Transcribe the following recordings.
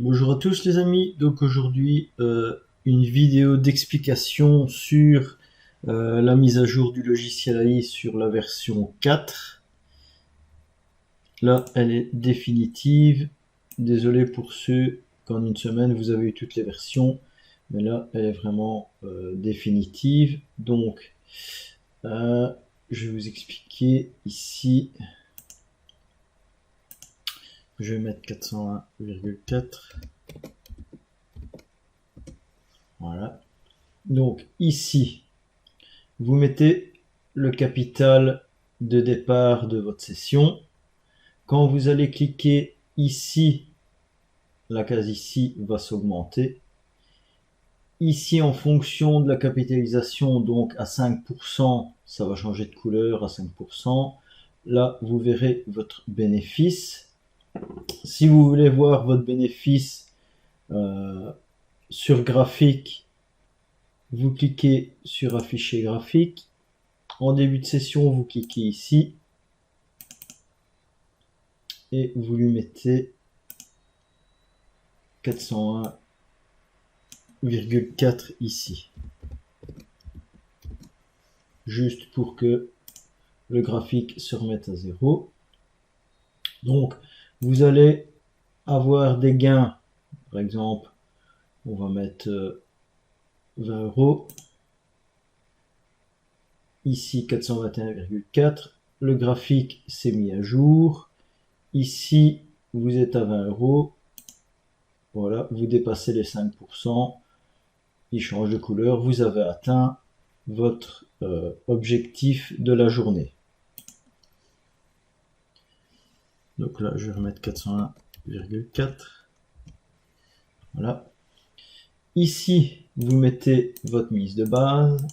Bonjour à tous les amis, donc aujourd'hui une vidéo d'explication sur la mise à jour du logiciel AI sur la version 4. Là elle est définitive, désolé pour ceux qu'en une semaine vous avez eu toutes les versions, mais là elle est vraiment définitive. Donc je vais vous expliquer ici, je vais mettre 401,4. Voilà. Donc ici, vous mettez le capital de départ de votre session. Quand vous allez cliquer ici, la case ici va s'augmenter. Ici, en fonction de la capitalisation, donc à 5%, ça va changer de couleur à 5%. Là, vous verrez votre bénéfice. Si vous voulez voir votre bénéfice sur graphique, vous cliquez sur afficher graphique. En début de session, vous cliquez ici et vous lui mettez 401,4 ici. Juste pour que le graphique se remette à 0. Donc, vous allez avoir des gains. Par exemple, on va mettre 20 euros. Ici, 421,4. Le graphique s'est mis à jour. Ici, vous êtes à 20 euros. Voilà, vous dépassez les 5%. Il change de couleur. Vous avez atteint votre objectif de la journée. Donc là, je vais remettre 401,4. Voilà. Ici, vous mettez votre mise de base.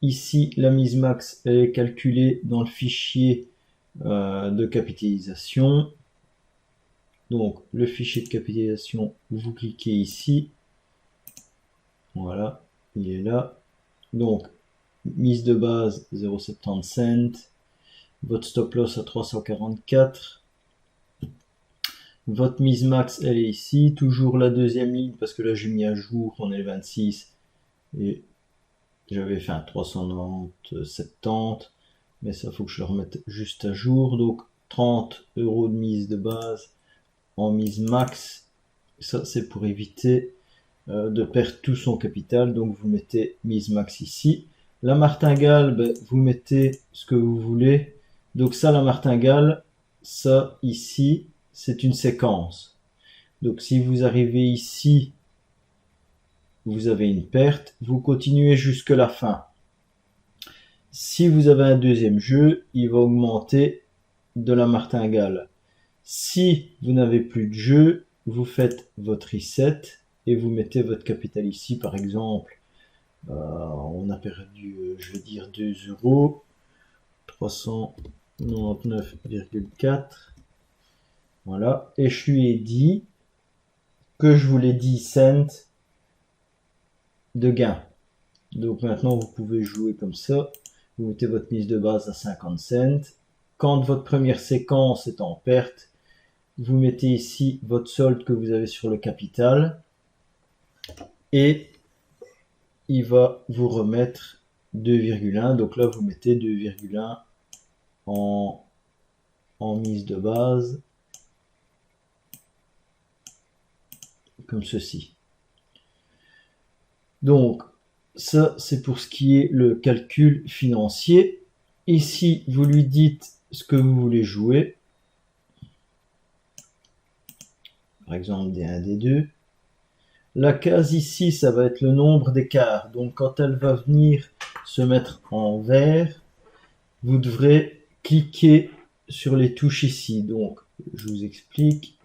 Ici, la mise max elle est calculée dans le fichier de capitalisation. Donc, le fichier de capitalisation, vous cliquez ici. Voilà, il est là. Donc, mise de base 0,70 cents. Votre stop loss à 344. Votre mise max, elle est ici. Toujours la deuxième ligne, parce que là, j'ai mis à jour, on est le 26. Et j'avais fait un 390, 70. Mais ça, faut que je le remette juste à jour. Donc, 30 euros de mise de base en mise max. Ça, c'est pour éviter de perdre tout son capital. Donc, vous mettez mise max ici. La martingale, ben, vous mettez ce que vous voulez. Donc ça, la martingale, ça ici, c'est une séquence. Donc si vous arrivez ici, vous avez une perte, vous continuez jusque la fin. Si vous avez un deuxième jeu, il va augmenter de la martingale. Si vous n'avez plus de jeu, vous faites votre reset et vous mettez votre capital ici, par exemple. On a perdu, je vais dire 2 euros, 399,4. Voilà, et je lui ai dit que je voulais 10 cents de gain. Donc maintenant, vous pouvez jouer comme ça. Vous mettez votre mise de base à 50 cents. Quand votre première séquence est en perte, vous mettez ici votre solde que vous avez sur le capital. Et il va vous remettre 2,1. Donc là, vous mettez 2,1 en mise de base. Comme ceci. Donc, ça, c'est pour ce qui est le calcul financier. Ici, vous lui dites ce que vous voulez jouer. Par exemple, D1, D2. La case ici, ça va être le nombre d'écarts. Donc, quand elle va venir se mettre en vert, vous devrez cliquer sur les touches ici. Donc, je vous explique.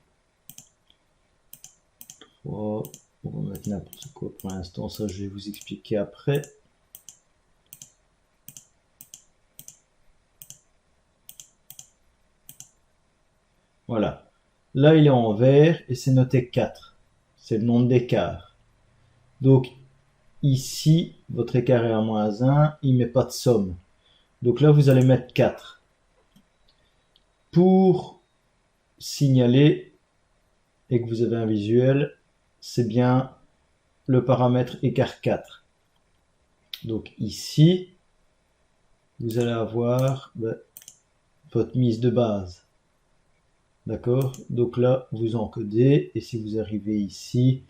On va mettre n'importe quoi pour l'instant. Ça, je vais vous expliquer après. Voilà. Là, il est en vert et c'est noté 4. C'est le nombre d'écarts. Donc, ici, votre écart est à moins 1. Il ne met pas de somme. Donc là, vous allez mettre 4. Pour signaler et que vous avez un visuel, c'est bien le paramètre écart 4. Donc ici, vous allez avoir votre mise de base. D'accord? Donc là, vous encodez, et si vous arrivez ici,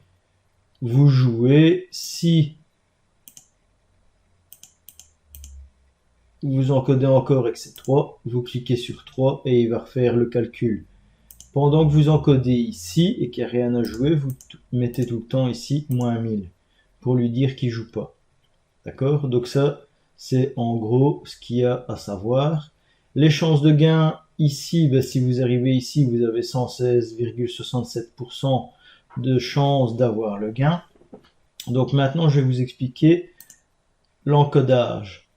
vous jouez. Si vous encodez encore et que c'est 3, vous cliquez sur 3 et il va refaire le calcul. Pendant que vous encodez ici et qu'il n'y a rien à jouer, vous mettez tout le temps ici moins 1000 pour lui dire qu'il ne joue pas. D'accord? Donc ça, c'est en gros ce qu'il y a à savoir. Les chances de gain, ici, si vous arrivez ici, vous avez 116,67% de chances d'avoir le gain. Donc maintenant, je vais vous expliquer l'encodage.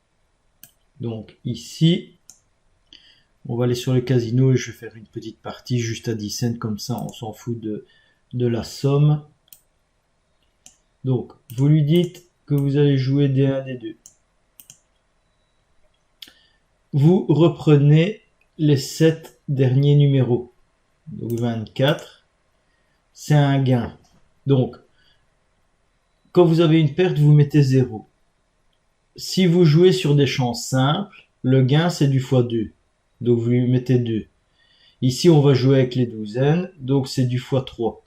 Donc ici, on va aller sur le casino et je vais faire une petite partie juste à 10 cents, comme ça on s'en fout de la somme. Donc, vous lui dites que vous allez jouer des 1, des 2. Vous reprenez les 7 derniers numéros. Donc 24, c'est un gain. Donc, quand vous avez une perte, vous mettez 0. Si vous jouez sur des chances simples, le gain c'est du x2. Donc vous lui mettez 2. Ici, on va jouer avec les douzaines, donc c'est du x3.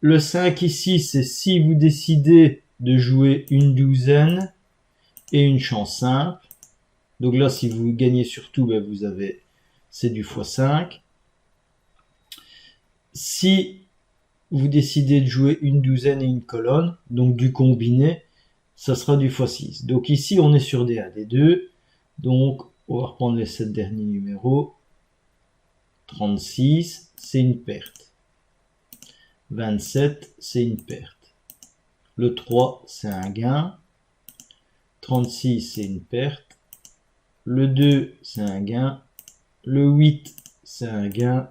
Le 5 ici, c'est si vous décidez de jouer une douzaine et une chance simple. Donc là, si vous gagnez sur tout, vous avez, c'est du x5. Si vous décidez de jouer une douzaine et une colonne, donc du combiné, ça sera du x6. Donc ici, on est sur des 1, des 2. Donc, on va reprendre les 7 derniers numéros. 36, c'est une perte. 27, c'est une perte. Le 3, c'est un gain. 36, c'est une perte. Le 2, c'est un gain. Le 8, c'est un gain.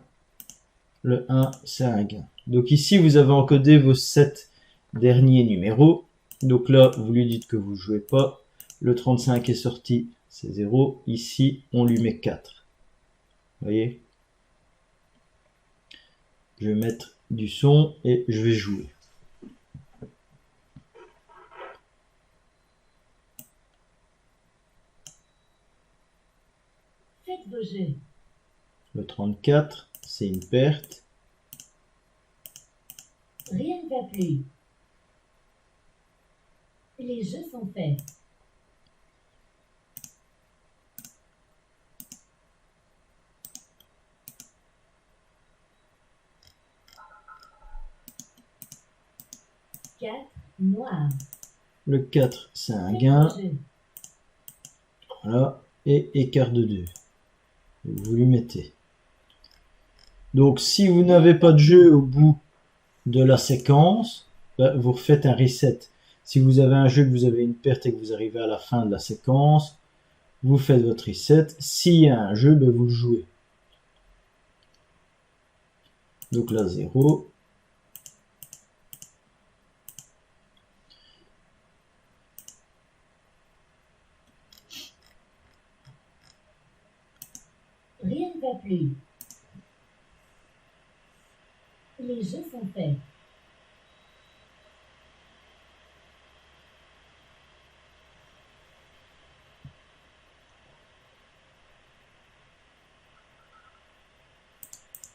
Le 1, c'est un gain. Donc ici, vous avez encodé vos 7 derniers numéros. Donc là, vous lui dites que vous ne jouez pas. Le 35 est sorti, c'est 0. Ici, on lui met 4. Vous voyez? Je vais mettre du son et je vais jouer. Faites vos jeux. Le 34, c'est une perte. Rien ne va plus. Les jeux sont faits. Quatre noirs. Le 4, c'est un Faites gain. vos jeux. Voilà. Et écart de 2. Vous lui mettez. Donc, si vous n'avez pas de jeu au bout de la séquence, vous refaites un reset. Si vous avez un jeu que vous avez une perte et que vous arrivez à la fin de la séquence, vous faites votre reset. S'il y a un jeu, vous le jouez. Donc là, 0. Rien ne va plus. Les jeux sont faits.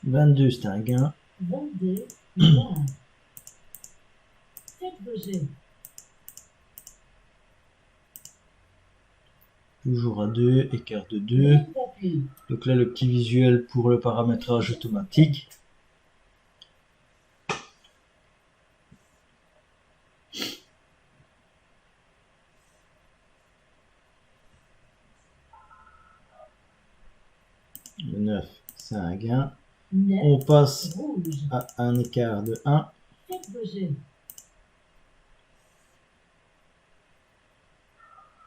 « 22, c'est un gain. 22 noirs. Faites vos jeux. Toujours à 2, écart de 2. Rien ne va plus. Donc là, le petit visuel pour le paramétrage automatique. Le 9, c'est un gain. 9 On passe rouge. à un écart de 1. Faites vos jeux.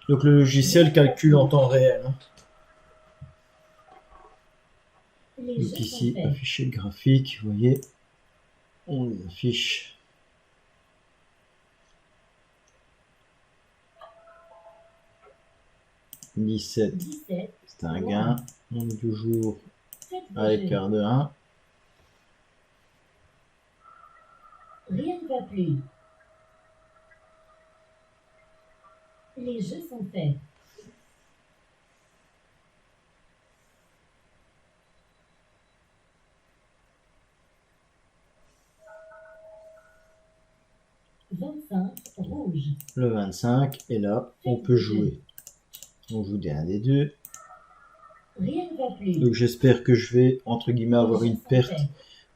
Donc le logiciel calcule en temps réel. Les Donc jeux sont ici, faits. afficher le graphique, vous voyez, on les affiche. « 17, 17 c'est un gain. On est toujours Faites vos à jeux. l'écart de 1. Rien ne va plus. Les jeux sont faits. Vingt-cinq rouge. Le 25, et là, on peut jouer. On joue des 1 des 2. Rien ne va plus. Donc j'espère que je vais, entre guillemets, avoir Les jeux une sont perte faits.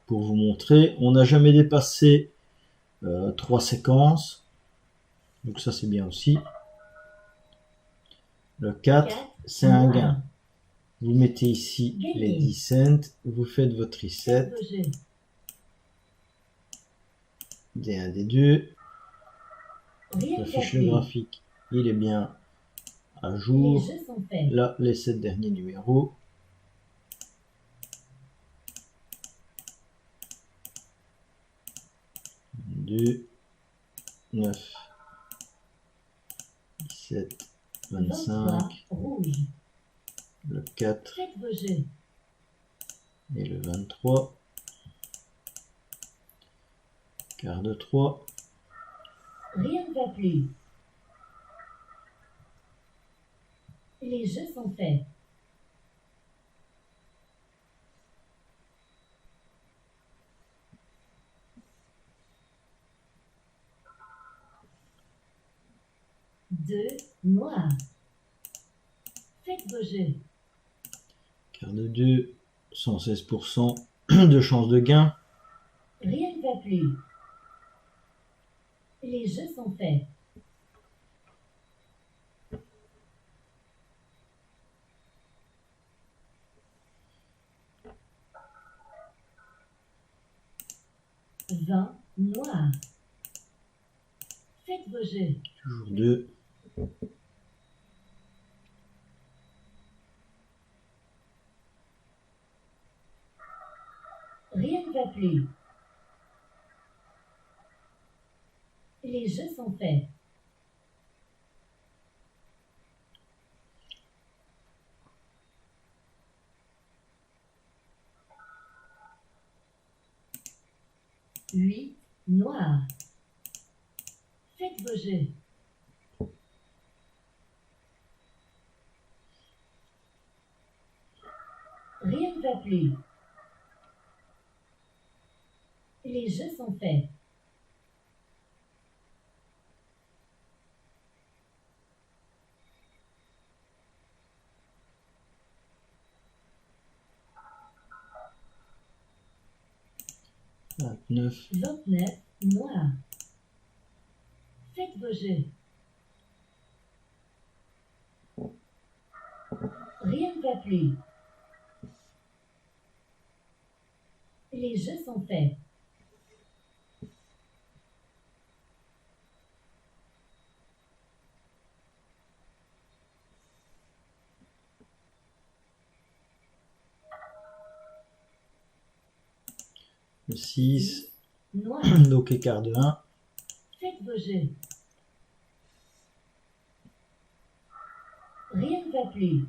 pour vous montrer. On n'a jamais dépassé 3 séquences. Donc ça, c'est bien aussi. Le 4, Quatre, c'est un noir. gain. Vous mettez ici Gagné. les 10 cents. Vous faites votre reset. Faites vos jeux. Des 1 des 2. Rien ne va J'affiche le plus. graphique. Il est bien à Les jour. jeux sont faits. Là, les 7 derniers numéros. 2, 9, 17, 23 25, rouge. le 4 Faites vos jeux. et le 23. Quart de 3. Rien ne va plus. Les jeux sont faits. Deux noirs. Faites vos jeux. Quart de 2, 116% de chance de gain. Rien ne va plus. Les jeux sont faits. Vingt noirs. Faites vos jeux. Toujours 2. Rien ne va plus. Les jeux sont faits. Huit noirs. Faites vos jeux. Rien ne va plus. Les jeux sont faits. Vingt-neuf. 29 noirs. Faites vos jeux. Rien ne va plus. Les jeux sont faits. Le 6. Noirs. Donc écart de 1. Faites vos jeux. Rien ne va plus.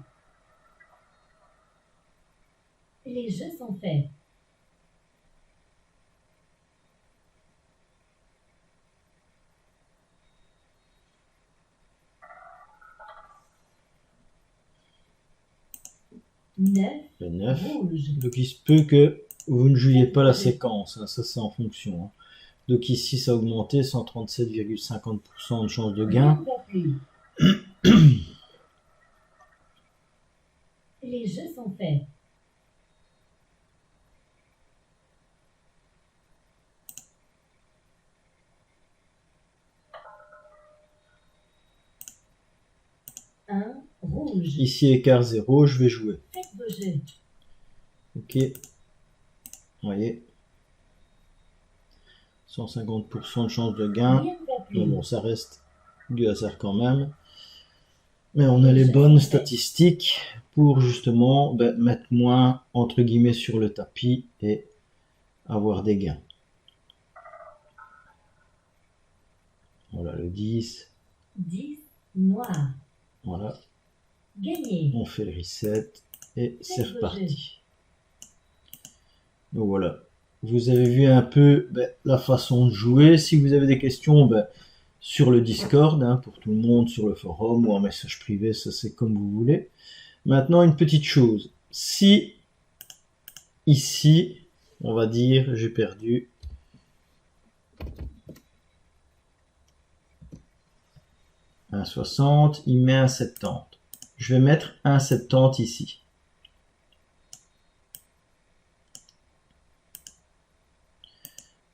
Les jeux sont faits. Neuf Le 9. rouge. Donc il se peut que vous ne jouiez pas la séquence. Hein. Ça, c'est en fonction. Hein. Donc ici, ça a augmenté. 137,50% de chance de Rien gain. ne va plus. Les jeux sont faits. Un rouge. Ici, écart 0. Je vais jouer. Faites vos jeux. Ok. Vous voyez. 150% de chance de gain. Rien ne va plus. Mais bon, ça reste du hasard quand même. Mais on a les bonnes statistiques pour justement mettre moins entre guillemets sur le tapis et avoir des gains. Voilà le 10. 10 noirs. Voilà, Gagné. on fait le reset et c'est reparti. Donc voilà, vous avez vu un peu la façon de jouer. Si vous avez des questions, sur le Discord, hein, pour tout le monde, sur le forum ou en message privé, ça c'est comme vous voulez. Maintenant, une petite chose. Si ici, on va dire, j'ai perdu un 60, il met un 70. Je vais mettre un 70 ici.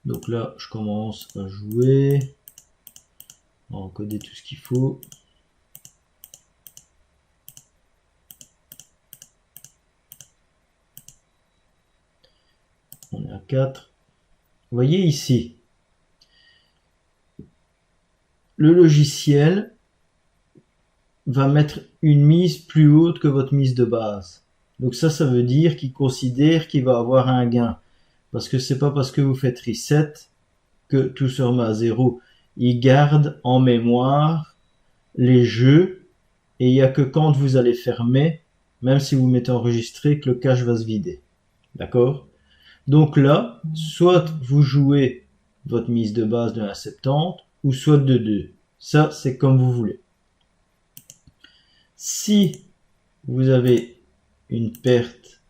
Donc là, je commence à jouer, à encoder tout ce qu'il faut. On est à 4. Vous voyez ici, le logiciel va mettre une mise plus haute que votre mise de base. Donc ça veut dire qu'il considère qu'il va avoir un gain. Parce que c'est pas parce que vous faites reset que tout se remet à zéro. Il garde en mémoire les jeux et il n'y a que quand vous allez fermer, même si vous mettez enregistré, que le cache va se vider. D'accord? Donc là, soit vous jouez votre mise de base de 1,70 ou soit de 2. Ça, c'est comme vous voulez. Si vous avez une perte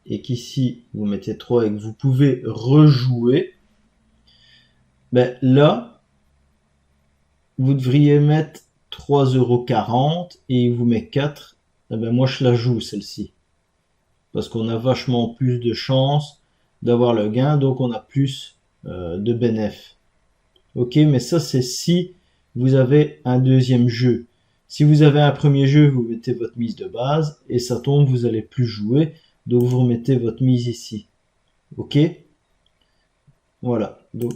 et qu'ici vous mettez 3 et que vous pouvez rejouer, là, vous devriez mettre 3,40 € et il vous met 4. Moi, je la joue celle-ci. Parce qu'on a vachement plus de chances d'avoir le gain, donc on a plus de bénéfices. Ok, mais ça c'est si vous avez un deuxième jeu. Si vous avez un premier jeu, vous mettez votre mise de base et ça tombe, vous allez plus jouer, donc vous remettez votre mise ici. Ok? Voilà, donc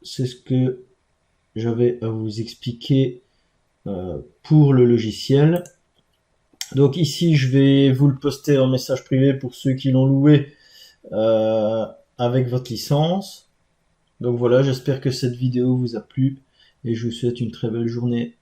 c'est ce que j'avais à vous expliquer pour le logiciel. Donc ici, je vais vous le poster en message privé pour ceux qui l'ont loué avec votre licence. Donc voilà, j'espère que cette vidéo vous a plu et je vous souhaite une très belle journée.